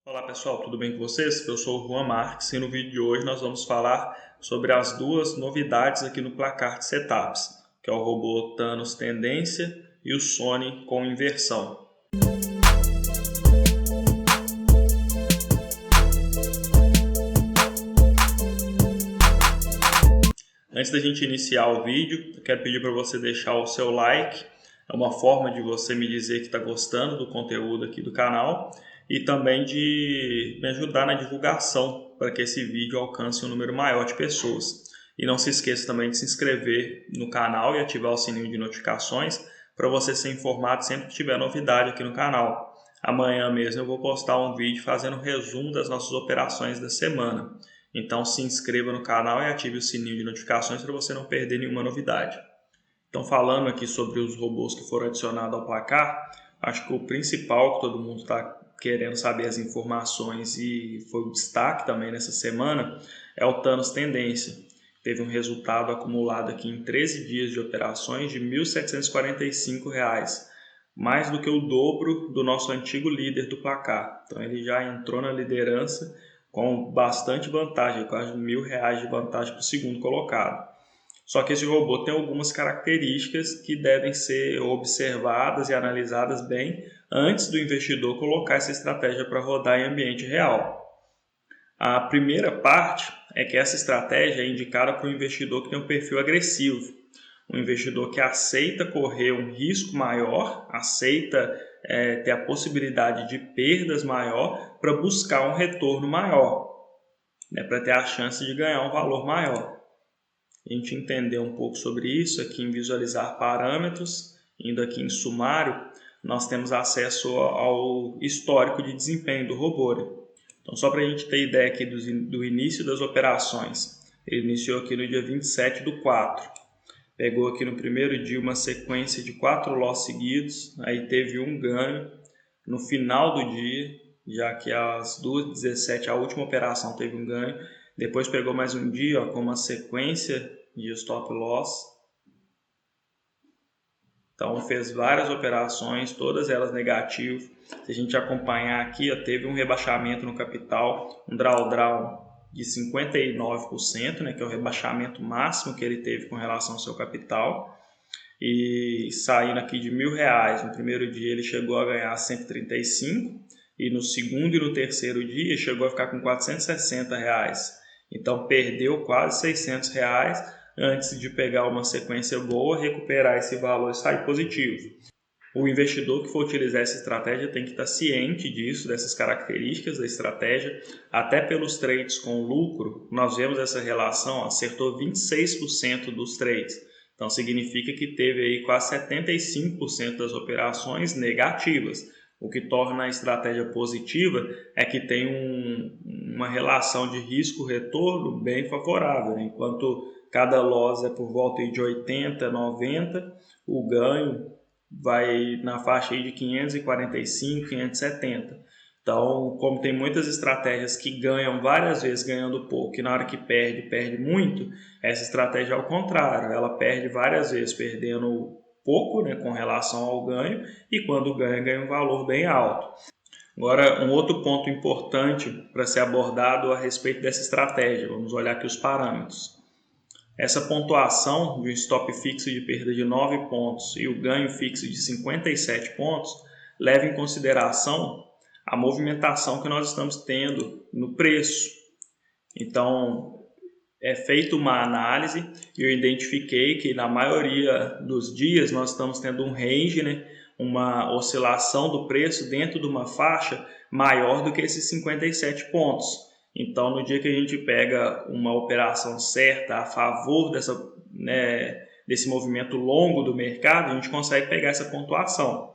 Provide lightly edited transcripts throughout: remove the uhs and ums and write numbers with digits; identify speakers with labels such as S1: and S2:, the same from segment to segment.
S1: Olá pessoal, tudo bem com vocês? Eu sou o Juan Marques e no vídeo de hoje nós vamos falar sobre as duas novidades aqui no placar de setups, que é o robô Thanos Tendência e o Sony com inversão. Antes da gente iniciar o vídeo, eu quero pedir para você deixar o seu like, é uma forma de você me dizer que está gostando do conteúdo aqui do canal e também de me ajudar na divulgação para que esse vídeo alcance um número maior de pessoas. E não se esqueça também de se inscrever no canal e ativar o sininho de notificações para você ser informado sempre que tiver novidade aqui no canal. Amanhã mesmo eu vou postar um vídeo fazendo um resumo das nossas operações da semana. Então se inscreva no canal e ative o sininho de notificações para você não perder nenhuma novidade. Então falando aqui sobre os robôs que foram adicionados ao placar, acho que o principal que todo mundo está querendo saber as informações e foi o destaque também nessa semana é o Thanos Tendência. Teve um resultado acumulado aqui em 13 dias de operações de R$ 1.745, mais do que o dobro do nosso antigo líder do placar. Então ele já entrou na liderança com bastante vantagem, quase R$ 1.000 de vantagem para o segundo colocado. Só que esse robô tem algumas características que devem ser observadas e analisadas bem antes do investidor colocar essa estratégia para rodar em ambiente real. A primeira parte é que essa estratégia é indicada para um investidor que tem um perfil agressivo, um investidor que aceita correr um risco maior, aceita ter a possibilidade de perdas maior para buscar um retorno maior, para ter a chance de ganhar um valor maior. A gente entender um pouco sobre isso aqui em visualizar parâmetros, indo aqui em sumário, nós temos acesso ao histórico de desempenho do robô. Então só para a gente ter ideia aqui do início das operações, ele iniciou aqui no dia 27/4, pegou aqui no primeiro dia uma sequência de 4 loss seguidos, aí teve um ganho, no final do dia, já que às 2h17 a última operação teve um ganho, depois pegou mais um dia com uma sequência de stop loss. Então fez várias operações, todas elas negativas. Se a gente acompanhar aqui, teve um rebaixamento no capital, um drawdown de 59%, que é o rebaixamento máximo que ele teve com relação ao seu capital. E saindo aqui de R$ 1.000, no primeiro dia ele chegou a ganhar 135, e no segundo e no terceiro dia chegou a ficar com R$ 460. Então perdeu quase R$ 600 antes de pegar uma sequência boa, recuperar esse valor e sair positivo. O investidor que for utilizar essa estratégia tem que estar ciente disso, dessas características da estratégia. Até pelos trades com lucro, nós vemos essa relação, acertou 26% dos trades. Então significa que teve aí quase 75% das operações negativas. O que torna a estratégia positiva é que tem uma relação de risco-retorno bem favorável, né? Enquanto cada loss é por volta de 80, 90, o ganho vai na faixa aí de 545, 570. Então, como tem muitas estratégias que ganham várias vezes ganhando pouco e na hora que perde, perde muito, essa estratégia é ao contrário, ela perde várias vezes perdendo pouco, com relação ao ganho, e quando ganha, ganha um valor bem alto. Agora, um outro ponto importante para ser abordado a respeito dessa estratégia, vamos olhar aqui os parâmetros. Essa pontuação de um stop fixo de perda de 9 pontos e o ganho fixo de 57 pontos leva em consideração a movimentação que nós estamos tendo no preço. Então, é feita uma análise e eu identifiquei que na maioria dos dias nós estamos tendo um range, uma oscilação do preço dentro de uma faixa maior do que esses 57 pontos. Então, no dia que a gente pega uma operação certa a favor desse movimento longo do mercado, a gente consegue pegar essa pontuação.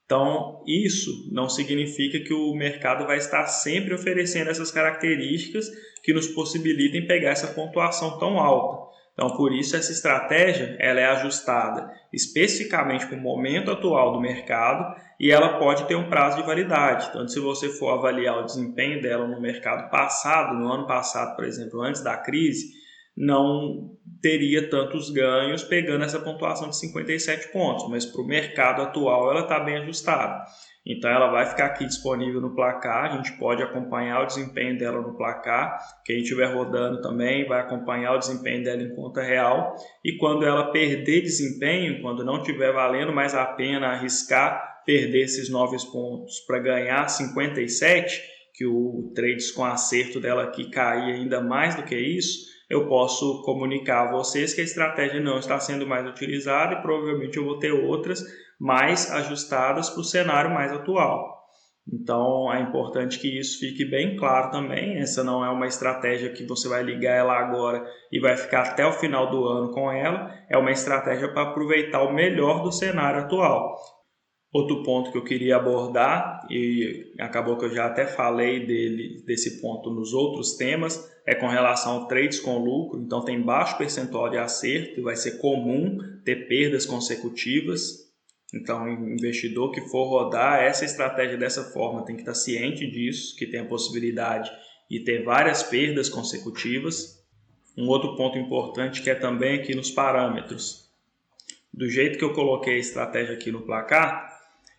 S1: Então, isso não significa que o mercado vai estar sempre oferecendo essas características que nos possibilitem pegar essa pontuação tão alta. Então, por isso, essa estratégia ela é ajustada especificamente para o momento atual do mercado e ela pode ter um prazo de validade. Então, se você for avaliar o desempenho dela no mercado passado, no ano passado, por exemplo, antes da crise, não teria tantos ganhos pegando essa pontuação de 57 pontos, mas para o mercado atual ela está bem ajustada. Então ela vai ficar aqui disponível no placar, a gente pode acompanhar o desempenho dela no placar, quem estiver rodando também vai acompanhar o desempenho dela em conta real, e quando ela perder desempenho, quando não estiver valendo mais a pena arriscar perder esses 9 pontos para ganhar 57, que o trades com acerto dela aqui cair ainda mais do que isso, eu posso comunicar a vocês que a estratégia não está sendo mais utilizada e provavelmente eu vou ter outras mais ajustadas para o cenário mais atual. Então é importante que isso fique bem claro também. Essa não é uma estratégia que você vai ligar ela agora e vai ficar até o final do ano com ela. É uma estratégia para aproveitar o melhor do cenário atual. Outro ponto que eu queria abordar, e acabou que eu já até falei desse ponto nos outros temas, é com relação a trades com lucro. Então tem baixo percentual de acerto e vai ser comum ter perdas consecutivas. Então, o investidor que for rodar essa estratégia dessa forma tem que estar ciente disso, que tem a possibilidade de ter várias perdas consecutivas. Um outro ponto importante que é também aqui nos parâmetros. Do jeito que eu coloquei a estratégia aqui no placar,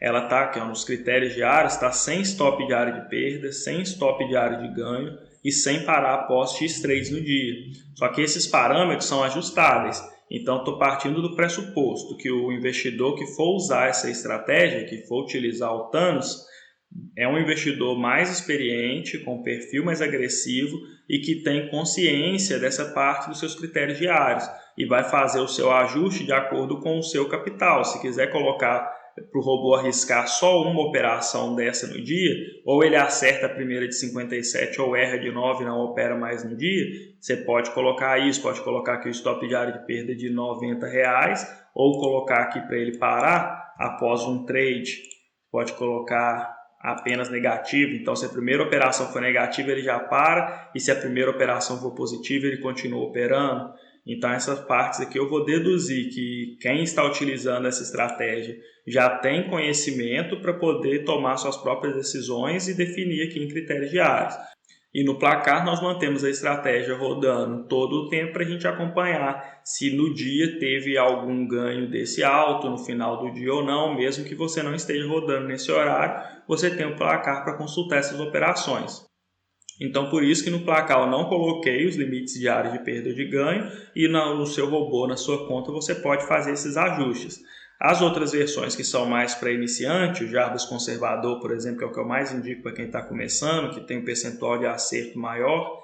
S1: ela está aqui nos critérios diários, está sem stop de área de perda, sem stop de área de ganho e sem parar após X trades no dia. Só que esses parâmetros são ajustáveis. Então, estou partindo do pressuposto que o investidor que for usar essa estratégia, que for utilizar o Thanos, é um investidor mais experiente, com perfil mais agressivo e que tem consciência dessa parte dos seus critérios diários e vai fazer o seu ajuste de acordo com o seu capital. Se quiser colocar para o robô arriscar só uma operação dessa no dia, ou ele acerta a primeira de 57 ou erra de 9 e não opera mais no dia, você pode colocar isso, pode colocar aqui o stop de área de perda de R$90, ou colocar aqui para ele parar após um trade, pode colocar apenas negativo. Então, se a primeira operação for negativa, ele já para, e se a primeira operação for positiva, ele continua operando. Então, essas partes aqui eu vou deduzir que quem está utilizando essa estratégia já tem conhecimento para poder tomar suas próprias decisões e definir aqui em critérios diários. E no placar nós mantemos a estratégia rodando todo o tempo para a gente acompanhar se no dia teve algum ganho desse alto, no final do dia ou não. Mesmo que você não esteja rodando nesse horário, você tem o placar para consultar essas operações. Então, por isso que no placar eu não coloquei os limites diários de perda ou de ganho, e no seu robô, na sua conta, você pode fazer esses ajustes. As outras versões que são mais para iniciante, o Jarbas Conservador, por exemplo, que é o que eu mais indico para quem está começando, que tem um percentual de acerto maior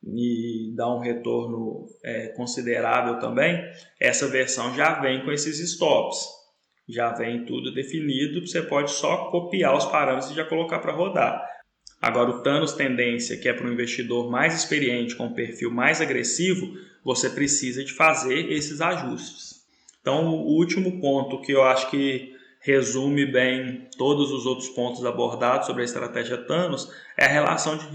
S1: e dá um retorno considerável também, essa versão já vem com esses stops. Já vem tudo definido, você pode só copiar os parâmetros e já colocar para rodar. Agora, o Thanos Tendência, que é para um investidor mais experiente, com um perfil mais agressivo, você precisa de fazer esses ajustes. Então, o último ponto que eu acho que resume bem todos os outros pontos abordados sobre a estratégia Thanos é a relação de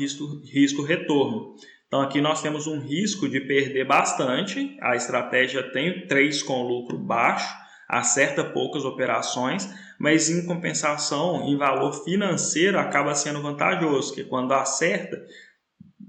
S1: risco-retorno. Então, aqui nós temos um risco de perder bastante. A estratégia tem trades com lucro baixo, acerta poucas operações, mas em compensação, em valor financeiro, acaba sendo vantajoso, porque quando acerta,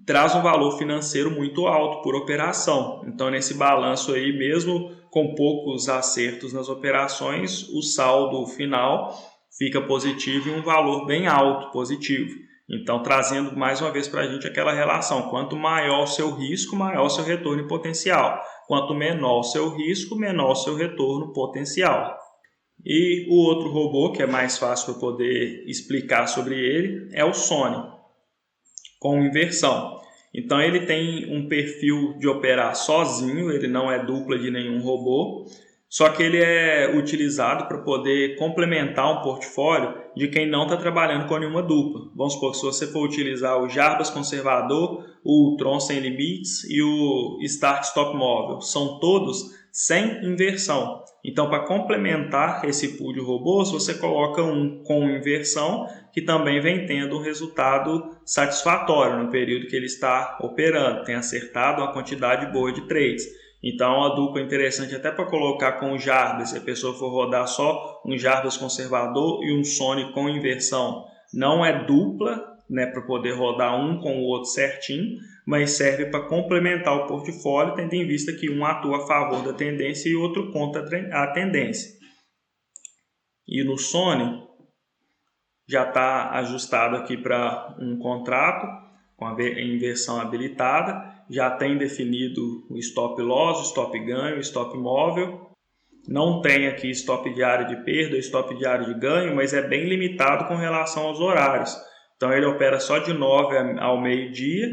S1: traz um valor financeiro muito alto por operação. Então, nesse balanço aí, mesmo com poucos acertos nas operações, o saldo final fica positivo e um valor bem alto positivo. Então, trazendo mais uma vez para a gente aquela relação: quanto maior o seu risco, maior o seu retorno potencial. Quanto menor o seu risco, menor o seu retorno potencial. E o outro robô, que é mais fácil para poder explicar sobre ele, é o Sony, com inversão. Então ele tem um perfil de operar sozinho, ele não é dupla de nenhum robô, só que ele é utilizado para poder complementar um portfólio de quem não está trabalhando com nenhuma dupla. Vamos supor que se você for utilizar o Jarbas Conservador, o Tron Sem Limites e o Start Stop Móvel, são todos sem inversão. Então, para complementar esse pool de robôs, você coloca um com inversão, que também vem tendo um resultado satisfatório no período que ele está operando, tem acertado uma quantidade boa de trades. Então, uma dupla interessante até para colocar com o Jarbas, se a pessoa for rodar só um Jarbas Conservador e um Sony com inversão. Não é dupla, né, para poder rodar um com o outro certinho, mas serve para complementar o portfólio, tendo em vista que um atua a favor da tendência e outro contra a tendência. E no Sony, já está ajustado aqui para um contrato com a inversão habilitada, já tem definido o stop loss, o stop ganho, o stop móvel. Não tem aqui stop diário de perda, stop diário de ganho, mas é bem limitado com relação aos horários. Então ele opera só de 9 ao meio-dia,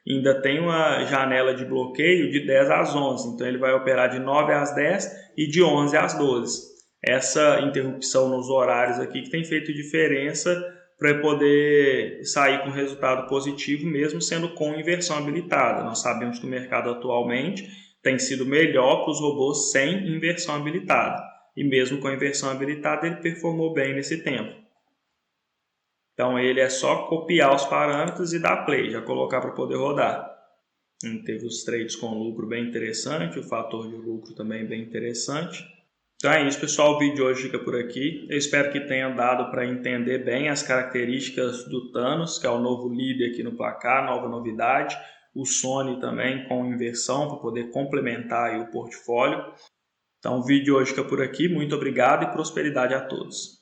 S1: ainda tem uma janela de bloqueio de 10 às 11. Então ele vai operar de 9 às 10 e de 11 às 12. Essa interrupção nos horários aqui que tem feito diferença para poder sair com resultado positivo, mesmo sendo com inversão habilitada. Nós sabemos que o mercado atualmente tem sido melhor para os robôs sem inversão habilitada. E mesmo com a inversão habilitada, ele performou bem nesse tempo. Então ele é só copiar os parâmetros e dar play, já colocar para poder rodar. Teve os trades com lucro bem interessante, o fator de lucro também bem interessante. Então é isso, pessoal, o vídeo de hoje fica por aqui. Eu espero que tenha dado para entender bem as características do Thanos, que é o novo líder aqui no placar, nova novidade. O Sony também com inversão para poder complementar aí o portfólio. Então o vídeo de hoje fica por aqui. Muito obrigado e prosperidade a todos.